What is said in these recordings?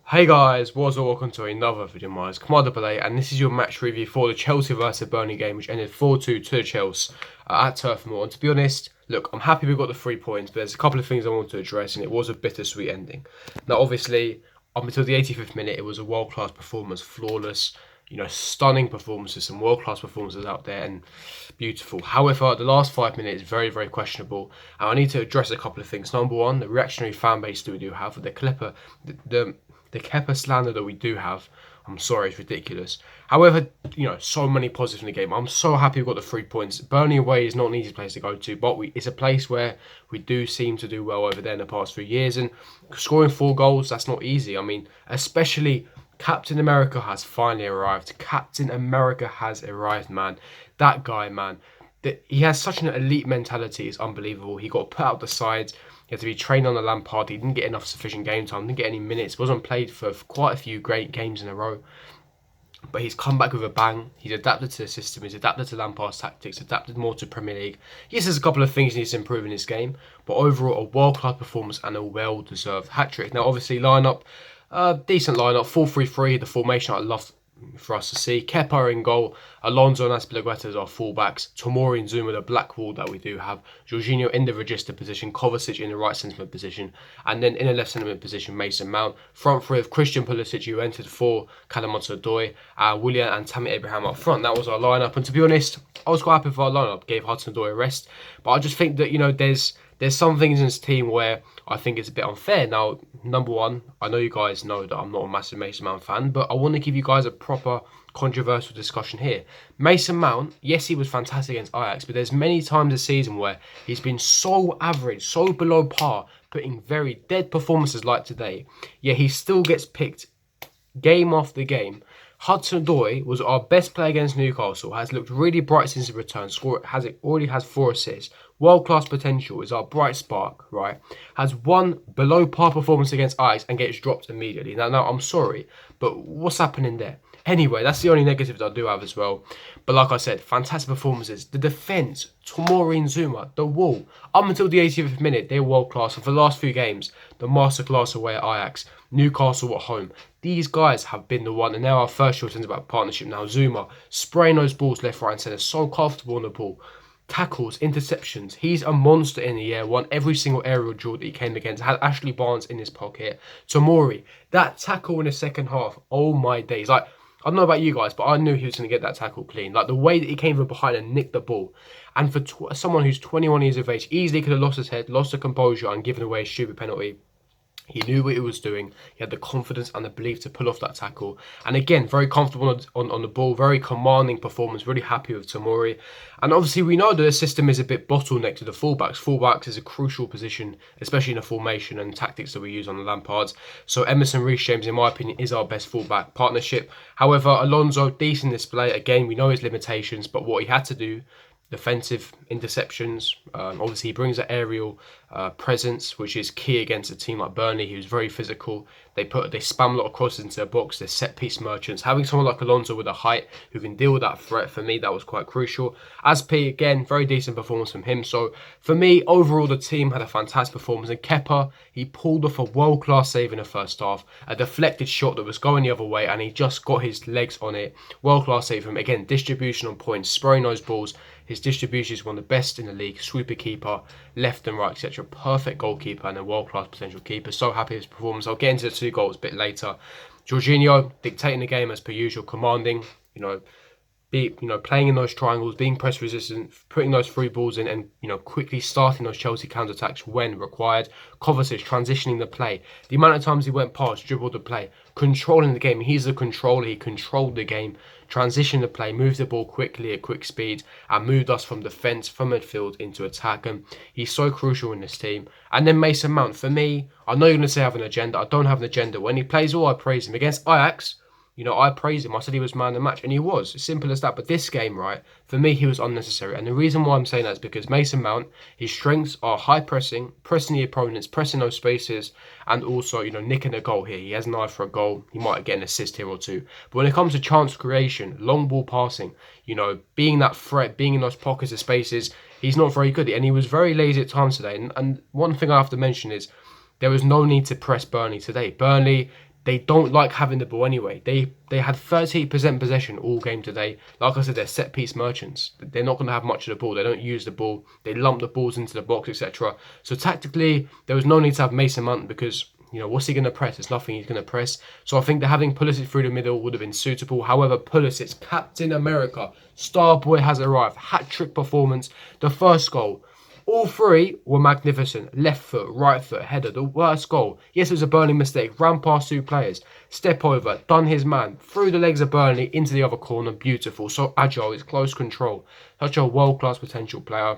Hey guys, what's up? Welcome to another video of mine. It's Commander Belay, and this is your match review for the Chelsea vs Burnley game, which ended 4-2 to Chelsea at Turf Moor. And to be honest, look, I'm happy we got the 3 points, but there's a couple of things I want to address, and it was a bittersweet ending. Now, obviously, up until the 85th minute, it was a world-class performance, flawless, stunning performances, some world-class performances out there, and beautiful. However, the last 5 minutes is very, very questionable, and I need to address a couple of things. Number one, the reactionary fan base that we do have, the Clipper, the Kepa slander that we do have, I'm sorry, it's ridiculous. However, so many positives in the game. I'm so happy we've got the 3 points. Burnley away is not an easy place to go to, but it's a place where we do seem to do well over there in the past 3 years. And scoring 4 goals, that's not easy. I mean, especially Captain America has finally arrived. Captain America has arrived, man. That guy, man. He has such an elite mentality. It's unbelievable. He got put out the sides. He had to be trained on the Lampard. He didn't get enough sufficient game time. Didn't get any minutes. Wasn't played for quite a few great games in a row. But he's come back with a bang. He's adapted to the system. He's adapted to Lampard's tactics. Adapted more to Premier League. Yes, there's a couple of things he needs to improve in his game. But overall, a world-class performance and a well-deserved hat-trick. Now, obviously, lineup. Decent lineup. 4-3-3. The formation I love for us to see. Kepa in goal, Alonso and Azpilicueta as our fullbacks, Tomori and Zuma the black wall that we do have, Jorginho in the register position, Kovacic in the right centre mid position, and then in the left centre mid position, Mason Mount. Front three of Christian Pulisic, who entered for Callum Hudson-Odoi, Willian and Tammy Abraham up front. That was our lineup, and to be honest, I was quite happy with our lineup. Gave Hudson-Odoi a rest, but I just think that there's some things in this team where I think it's a bit unfair. Now, number one, I know you guys know that I'm not a massive Mason Mount fan, but I want to give you guys a proper controversial discussion here. Mason Mount, yes, he was fantastic against Ajax, but there's many times this season where he's been so average, so below par, putting very dead performances like today, yet he still gets picked game after game. Hudson-Odoi was our best player against Newcastle, has looked really bright since his return, already has 4 assists, world-class potential, is our bright spark, right? Has one below-par performance against Ajax and gets dropped immediately. Now, I'm sorry, but what's happening there? Anyway, that's the only negatives I do have as well. But like I said, fantastic performances. The defence, Tomori and Zuma, the wall. Up until the 85th minute, they were world-class. And for the last few games, the masterclass away at Ajax, Newcastle at home. These guys have been the one, and they're our first choice centre-back partnership now. Zuma, spraying those balls left, right and centre, so comfortable on the ball. Tackles, interceptions. He's a monster in the air. Won every single aerial duel that he came against. Had Ashley Barnes in his pocket. Tomori, that tackle in the second half. Oh my days. Like, I don't know about you guys, but I knew he was going to get that tackle clean. Like, the way that he came from behind and nicked the ball. And for someone who's 21 years of age, easily could have lost his head, lost the composure and given away a stupid penalty. He knew what he was doing. He had the confidence and the belief to pull off that tackle. And again, very comfortable on the ball, very commanding performance, really happy with Tomori. And obviously we know that the system is a bit bottlenecked to the fullbacks. Fullbacks is a crucial position, especially in the formation and tactics that we use on the Lampards. So Emerson Reece-James, in my opinion, is our best fullback partnership. However, Alonso, decent display. Again, we know his limitations, but what he had to do, defensive interceptions. Obviously, he brings that aerial presence, which is key against a team like Burnley, who's very physical. They spam a lot of crosses into their box. They're set piece merchants. Having someone like Alonso with a height who can deal with that threat, for me, that was quite crucial. As P, again, very decent performance from him. So for me, overall, the team had a fantastic performance. And Kepa, he pulled off a world-class save in the first half, a deflected shot that was going the other way, and he just got his legs on it. World-class save from him. Again, distribution on points, spraying those balls. His distribution is one of the best in the league. Sweeper keeper, left and right, etc. Perfect goalkeeper and a world-class potential keeper. So happy with his performance. I'll get into the 2 goals a bit later. Jorginho dictating the game as per usual, commanding, playing in those triangles, being press resistant, putting those free balls in, and quickly starting those Chelsea counter-attacks when required. Kovacic transitioning the play. The amount of times he went past, dribbled the play, controlling the game. He's the controller. He controlled the game, transitioned the play, moved the ball quickly at quick speed, and moved us from defence, from midfield into attack. And he's so crucial in this team. And then Mason Mount, for me, I know you're going to say I have an agenda. I don't have an agenda. When he plays well, I praise him. Against Ajax, I praised him. I said he was man of the match, and he was. As simple as that. But this game, right, for me, he was unnecessary. And the reason why I'm saying that is because Mason Mount, his strengths are high pressing the opponents, pressing those spaces, and also, nicking a goal here. He has an eye for a goal. He might get an assist here or two. But when it comes to chance creation, long ball passing, being that threat, being in those pockets of spaces, he's not very good. And he was very lazy at times today. And one thing I have to mention is there was no need to press Burnley today. Burnley they don't like having the ball anyway. They had 30% possession all game today. Like I said, they're set piece merchants. They're not going to have much of the ball. They don't use the ball. They lump the balls into the box, etc. So tactically, there was no need to have Mason Mount because, you know, what's he going to press? There's nothing he's going to press. So I think that having Pulisic through the middle would have been suitable. However, Pulisic, Captain America, star boy has arrived. Hat-trick performance. The first goal. All three were magnificent. Left foot, right foot, header. The worst goal. Yes, it was a Burnley mistake. Ran past two players. Step over. Done his man. Through the legs of Burnley into the other corner. Beautiful. So agile. It's close control. Such a world-class potential player.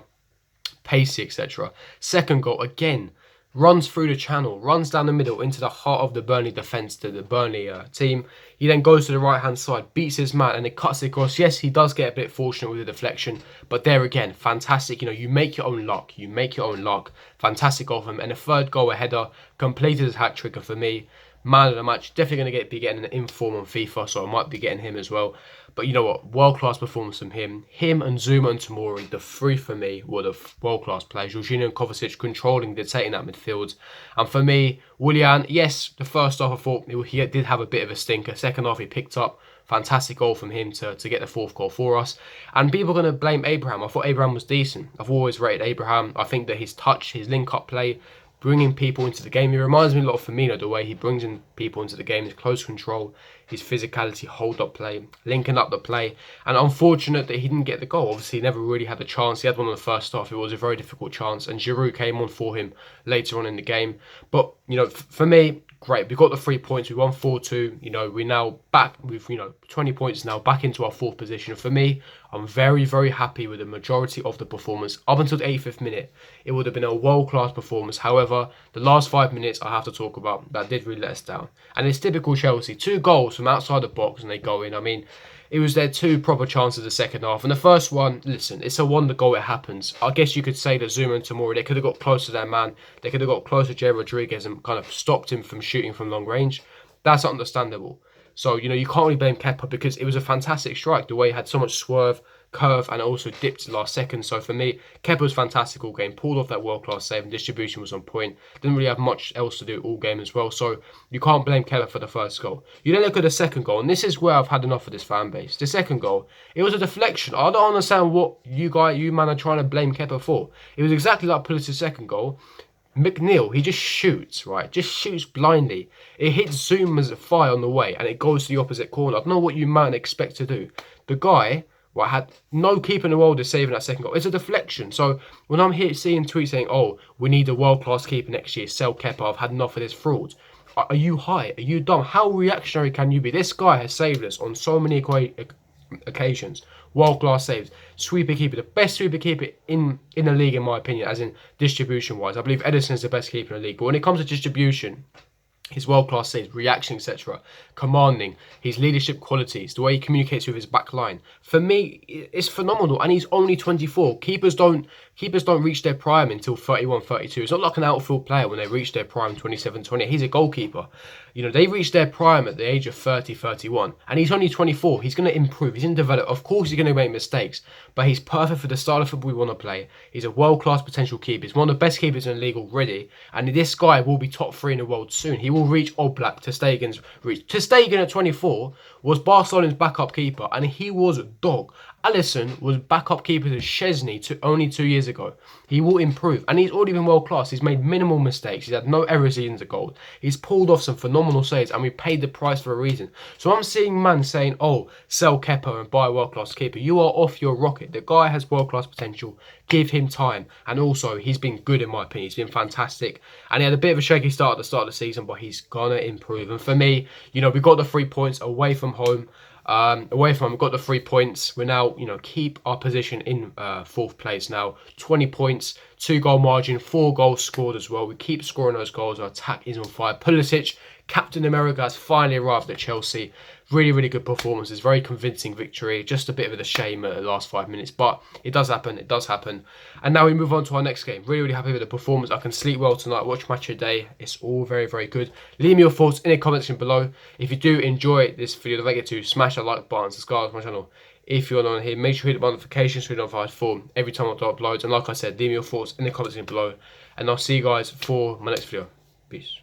Pacey, etc. Second goal, again. Runs through the channel, runs down the middle into the heart of the Burnley defence, to the Burnley team. He then goes to the right-hand side, beats his man, and it cuts it across. Yes, he does get a bit fortunate with the deflection, but there again, fantastic. You know, you make your own luck. You make your own luck. Fantastic goal from him. And the third goal, a header, completed his hat-trick. And for me, man of the match, definitely going to be getting an inform on FIFA, so I might be getting him as well. But you know what? World-class performance from him. Him and Zuma and Tomori, the three for me, were the world-class players. Jorginho and Kovacic controlling, dictating that midfield. And for me, Willian, yes, the first half I thought he did have a bit of a stinker. Second half he picked up. Fantastic goal from him to get the fourth goal for us. And people are going to blame Abraham. I thought Abraham was decent. I've always rated Abraham. I think that his touch, his link-up play, bringing people into the game. He reminds me a lot of Firmino, the way he brings in people into the game, his close control, his physicality, hold-up play, linking up the play. And unfortunate that he didn't get the goal. Obviously, he never really had the chance. He had one on the first half. It was a very difficult chance. And Giroud came on for him later on in the game. But, you know, for me, great. We got the 3 points. We won 4-2. You know, we're now back with, 20 points now, back into our fourth position. For me, I'm very, very happy with the majority of the performance. Up until the 85th minute, it would have been a world-class performance. However, the last 5 minutes I have to talk about, that did really let us down. And it's typical Chelsea. 2 goals from outside the box and they go in. I mean, it was their 2 proper chances the second half. And the first one, listen, it's a wonder goal, it happens. I guess you could say that Zuma and Tomori, they could have got close to their man. They could have got close to Jay Rodriguez and kind of stopped him from shooting from long range. That's understandable. So, you can't really blame Kepa because it was a fantastic strike. The way he had so much swerve, curve, and also dipped last second. So for me, Kepa was fantastic all game. Pulled off that world-class save and distribution was on point. Didn't really have much else to do all game as well. So you can't blame Kepa for the first goal. You then look at the second goal, and this is where I've had enough of this fan base. The second goal, it was a deflection. I don't understand what you man are trying to blame Kepa for. It was exactly like Pulisic's second goal. McNeil, he just shoots, right? Just shoots blindly. It hits Zuma's thigh on the way and it goes to the opposite corner. I don't know what you man expect to do. The guy, right, had no keeper in the world is saving that second goal. It's a deflection. So when I'm here seeing tweets saying, oh, we need a world-class keeper next year, sell Kepa, I've had enough of this fraud. Are you high? Are you dumb? How reactionary can you be? This guy has saved us on so many occasions. World-class saves. Sweeper keeper. The best sweeper keeper in the league, in my opinion, as in distribution-wise. I believe Ederson is the best keeper in the league. But when it comes to distribution, his world-class saves, reaction, etc., commanding, his leadership qualities, the way he communicates with his back line. For me, it's phenomenal. And he's only 24. Keepers don't reach their prime until 31, 32. It's not like an outfield player when they reach their prime 27, 28. He's a goalkeeper. They reach their prime at the age of 30, 31. And he's only 24. He's going to improve. He's going to develop. Of course, he's going to make mistakes. But he's perfect for the style of football we want to play. He's a world-class potential keeper. He's one of the best keepers in the league already. And this guy will be top 3 in the world soon. He will reach Oblak, ter Stegen's reach. Ter Stegen at 24 was Barcelona's backup keeper. And he was a dog. Alisson was backup keeper to Szczesny only 2 years ago. He will improve. And he's already been world class. He's made minimal mistakes. He's had no errors into goal. He's pulled off some phenomenal saves and we paid the price for a reason. So I'm seeing man saying, oh, sell Kepa and buy a world class keeper. You are off your rocket. The guy has world class potential. Give him time. And also, he's been good in my opinion. He's been fantastic. And he had a bit of a shaky start at the start of the season, but he's going to improve. And for me, we got the 3 points away from home. We've got the 3 points. We're now, keep our position in 4th place now. 20 points, 2 goal margin, 4 goals scored as well. We keep scoring those goals. Our attack is on fire. Pulisic, Captain America, has finally arrived at Chelsea. Really, really good performances. Very convincing victory. Just a bit of a shame at the last 5 minutes. But it does happen. It does happen. And now we move on to our next game. Really, really happy with the performance. I can sleep well tonight. Watch Match of the Day. It's all very, very good. Leave me your thoughts in the comments section below. If you do enjoy this video, don't forget to smash that like button. Subscribe to my channel. If you're not on here, make sure you hit the notifications so you're notified for every time I upload. And like I said, leave me your thoughts in the comments section below. And I'll see you guys for my next video. Peace.